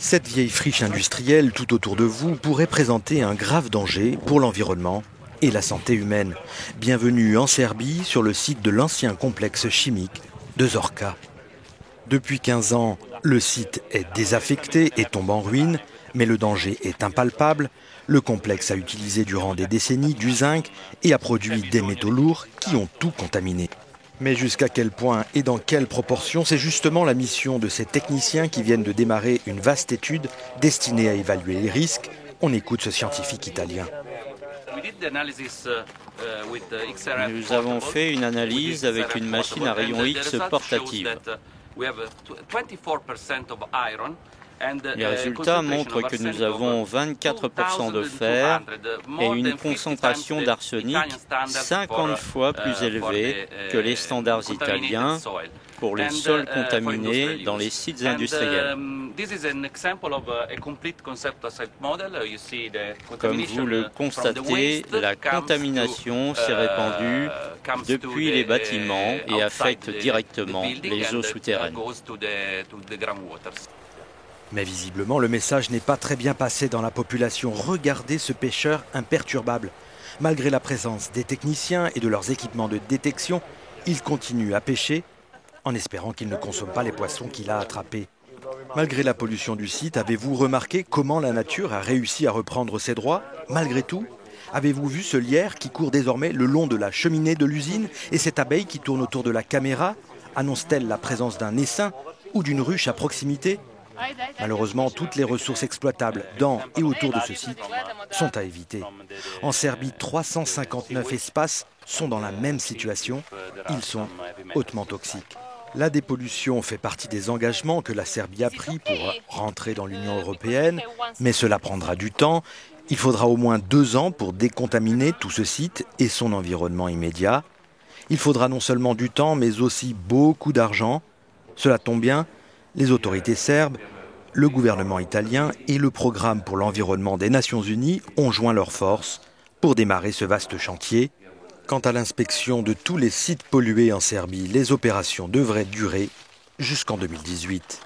Cette vieille friche industrielle tout autour de vous pourrait présenter un grave danger pour l'environnement et la santé humaine. Bienvenue en Serbie, sur le site de l'ancien complexe chimique de Zorka. Depuis 15 ans, le site est désaffecté et tombe en ruine, mais le danger est impalpable. Le complexe a utilisé durant des décennies du zinc et a produit des métaux lourds qui ont tout contaminé. Mais jusqu'à quel point et dans quelle proportion, c'est justement la mission de ces techniciens qui viennent de démarrer une vaste étude destinée à évaluer les risques. On écoute ce scientifique italien. Nous avons fait une analyse avec une machine à rayons X portative. Les résultats montrent que nous avons 24% de fer et une concentration d'arsenic 50 fois plus élevée que les standards italiens pour les sols contaminés dans les sites industriels. Comme vous le constatez, la contamination s'est répandue depuis les bâtiments et affecte directement les eaux souterraines. Mais visiblement, le message n'est pas très bien passé dans la population. Regardez ce pêcheur imperturbable. Malgré la présence des techniciens et de leurs équipements de détection, il continue à pêcher en espérant qu'il ne consomme pas les poissons qu'il a attrapés. Malgré la pollution du site, avez-vous remarqué comment la nature a réussi à reprendre ses droits, malgré tout? Avez-vous vu ce lierre qui court désormais le long de la cheminée de l'usine et cette abeille qui tourne autour de la caméra? Annonce-t-elle la présence d'un essaim ou d'une ruche à proximité? Malheureusement, toutes les ressources exploitables dans et autour de ce site sont à éviter. En Serbie, 359 espaces sont dans la même situation. Ils sont hautement toxiques. La dépollution fait partie des engagements que la Serbie a pris pour rentrer dans l'Union européenne, mais cela prendra du temps. Il faudra au moins 2 ans pour décontaminer tout ce site et son environnement immédiat. Il faudra non seulement du temps, mais aussi beaucoup d'argent. Cela tombe bien, les autorités serbes, le gouvernement italien et le Programme pour l'environnement des Nations Unies ont joint leurs forces pour démarrer ce vaste chantier. Quant à l'inspection de tous les sites pollués en Serbie, les opérations devraient durer jusqu'en 2018.